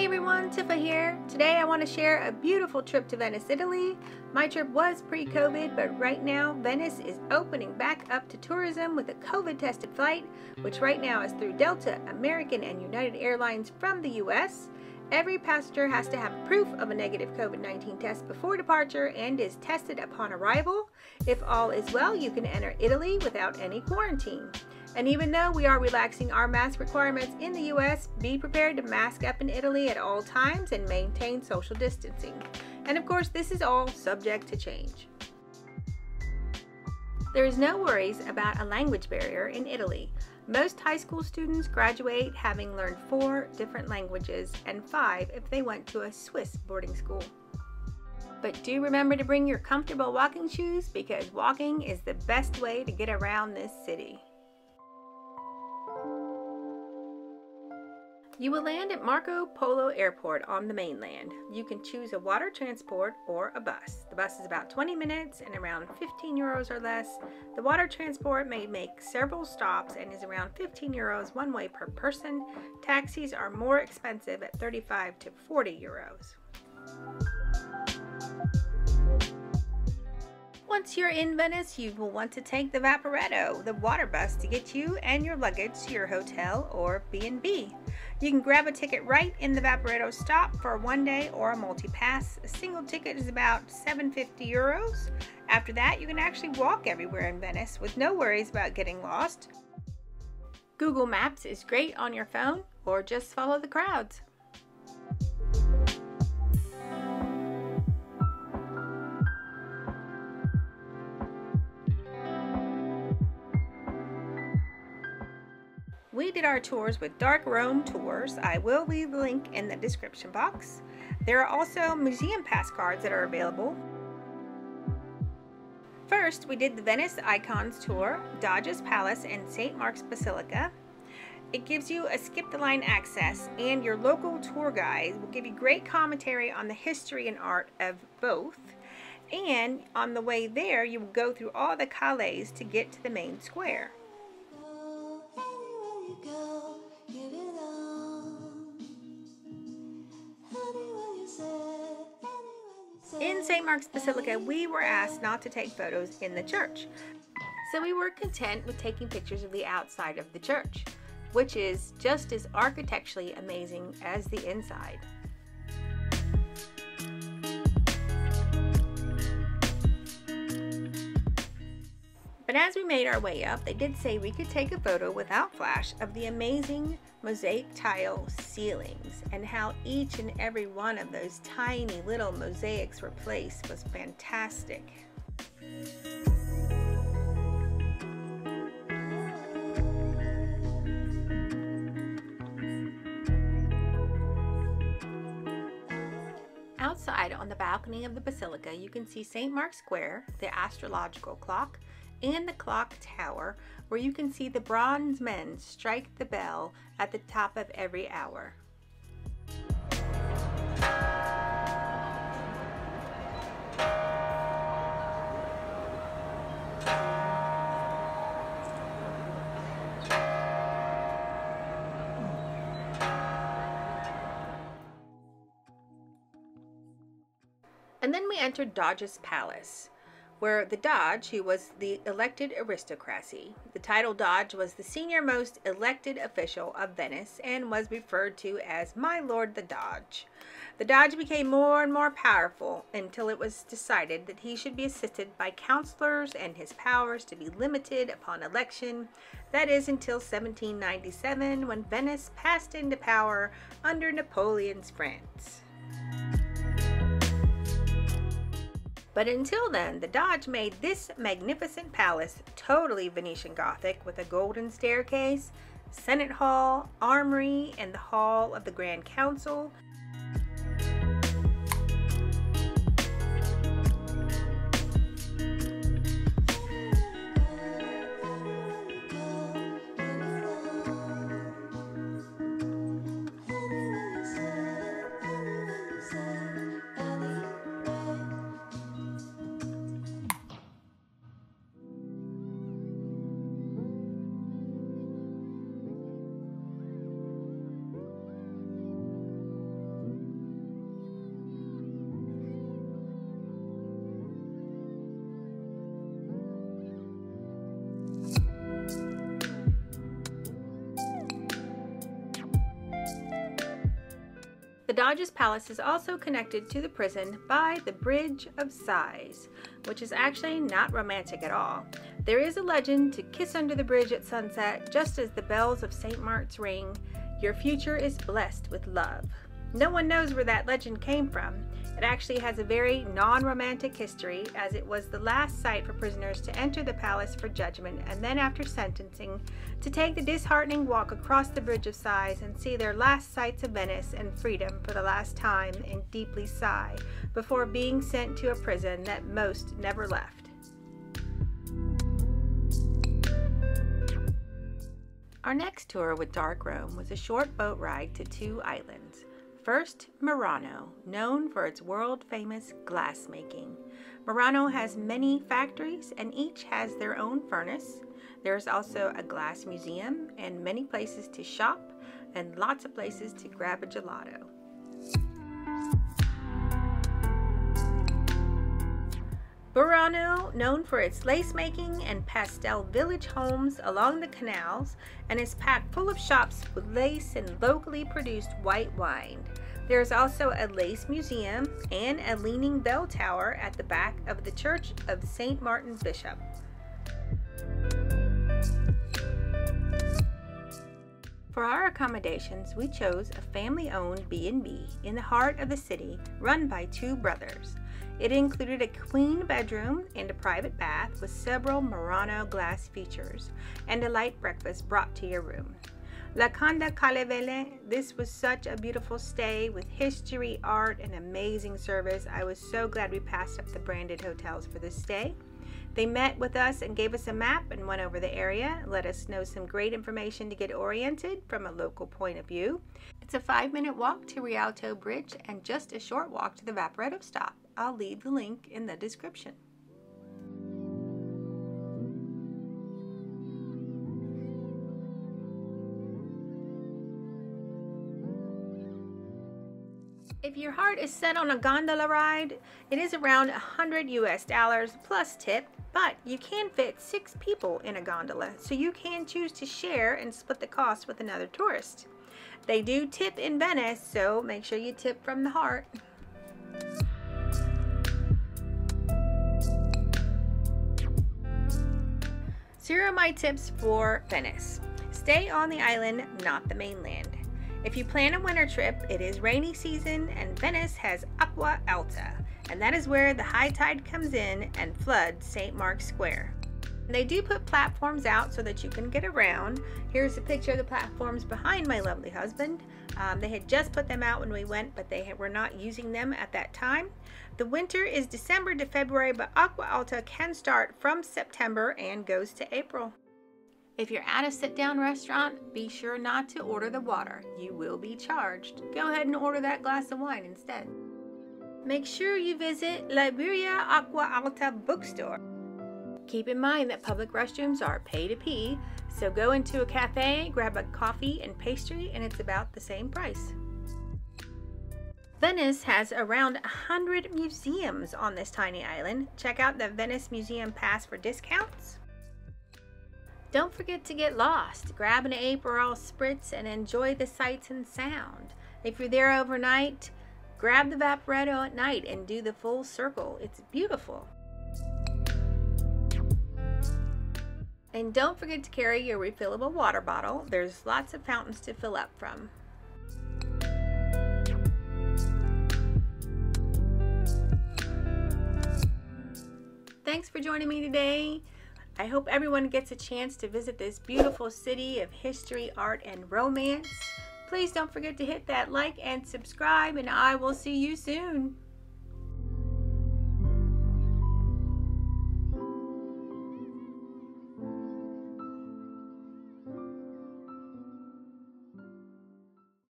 Hey everyone, Tifa here. Today I want to share a beautiful trip to Venice, Italy. My trip was pre-COVID, but right now Venice is opening back up to tourism with a COVID-tested flight, which right now is through Delta, American, and United Airlines from the US. Every passenger has to have proof of a negative COVID-19 test before departure and is tested upon arrival. If all is well, you can enter Italy without any quarantine. And even though we are relaxing our mask requirements in the US, be prepared to mask up in Italy at all times and maintain social distancing. And of course, this is all subject to change. There is no worries about a language barrier in Italy. Most high school students graduate having learned 4 different languages and 5 if they went to a Swiss boarding school. But do remember to bring your comfortable walking shoes because walking is the best way to get around this city. You will land at Marco Polo Airport on the mainland. You can choose a water transport or a bus. The bus is about 20 minutes and around 15 euros or less. The water transport may make several stops and is around 15 euros one way per person. Taxis are more expensive at 35 to 40 euros. Once you're in Venice, you will want to take the Vaporetto, the water bus, to get you and your luggage to your hotel or B&B. You can grab a ticket right in the Vaporetto stop for a one-day or a multi-pass. A single ticket is about 750 euros. After that, you can actually walk everywhere in Venice with no worries about getting lost. Google Maps is great on your phone, or just follow the crowds. We did our tours with Dark Roam Tours. I will leave the link in the description box. There are also museum pass cards that are available. First, we did the Venice Icons Tour, Doge's Palace, and St. Mark's Basilica. It gives you a skip-the-line access, and your local tour guide will give you great commentary on the history and art of both. And on the way there, you will go through all the callets to get to the main square. In St. Mark's Basilica, we were asked not to take photos in the church. So we were content with taking pictures of the outside of the church, which is just as architecturally amazing as the inside. But as we made our way up, they did say we could take a photo without flash of the amazing mosaic tile ceilings, and how each and every one of those tiny little mosaics were placed was fantastic. Outside on the balcony of the basilica, you can see St. Mark's Square, the astrological clock, and the clock tower, where you can see the bronze men strike the bell at the top of every hour. And then we entered Doge's Palace, where the Doge, who was the elected aristocracy, the title Doge was the senior most elected official of Venice and was referred to as My Lord the Doge. The Doge became more and more powerful until it was decided that he should be assisted by counselors and his powers to be limited upon election. That is until 1797, when Venice passed into power under Napoleon's France. But until then, the Doge made this magnificent palace totally Venetian Gothic with a golden staircase, Senate Hall, Armory, and the Hall of the Grand Council. The Doge's Palace is also connected to the prison by the Bridge of Sighs, which is actually not romantic at all. There is a legend to kiss under the bridge at sunset, just as the bells of St. Mark's ring. Your future is blessed with love. No one knows where that legend came from. It actually has a very non-romantic history, as it was the last site for prisoners to enter the palace for judgment, and then after sentencing, to take the disheartening walk across the Bridge of Sighs and see their last sights of Venice and freedom for the last time and deeply sigh before being sent to a prison that most never left. Our next tour with Dark Rome was a short boat ride to two islands. First, Murano, known for its world-famous glassmaking. Murano has many factories and each has their own furnace. There is also a glass museum and many places to shop and lots of places to grab a gelato. Murano, known for its lace making and pastel village homes along the canals, and is packed full of shops with lace and locally produced white wine. There is also a lace museum and a leaning bell tower at the back of the Church of St. Martin Bishop. For our accommodations, we chose a family-owned B&B in the heart of the city run by two brothers. It included a queen bedroom and a private bath with several Murano glass features and a light breakfast brought to your room. La Conda Calevele, this was such a beautiful stay with history, art, and amazing service. I was so glad we passed up the branded hotels for this stay. They met with us and gave us a map and went over the area, let us know some great information to get oriented from a local point of view. It's a 5-minute walk to Rialto Bridge and just a short walk to the Vaporetto stop. I'll leave the link in the description. If your heart is set on a gondola ride, it is around $100 US plus tip, but you can fit 6 people in a gondola, so you can choose to share and split the cost with another tourist. They do tip in Venice, so make sure you tip from the heart. So here are my tips for Venice. Stay on the island, not the mainland. If you plan a winter trip, it is rainy season and Venice has Acqua Alta, and that is where the high tide comes in and floods St. Mark's Square. They do put platforms out so that you can get around. Here's a picture of the platforms behind my lovely husband. They had just put them out when we went, but they were not using them at that time. The winter is December to February, but Acqua Alta can start from September and goes to April. If you're at a sit-down restaurant, be sure not to order the water. You will be charged. Go ahead and order that glass of wine instead. Make sure you visit Liberia Acqua Alta bookstore. Keep in mind that public restrooms are pay to pee, so go into a cafe, grab a coffee and pastry, and it's about the same price. Venice has around 100 museums on this tiny island. Check out the Venice Museum Pass for discounts. Don't forget to get lost. Grab an Aperol Spritz and enjoy the sights and sound. If you're there overnight, grab the Vaporetto at night and do the full circle. It's beautiful. And don't forget to carry your refillable water bottle. There's lots of fountains to fill up from. Thanks for joining me today. I hope everyone gets a chance to visit this beautiful city of history, art, and romance. Please don't forget to hit that like and subscribe, and I will see you soon.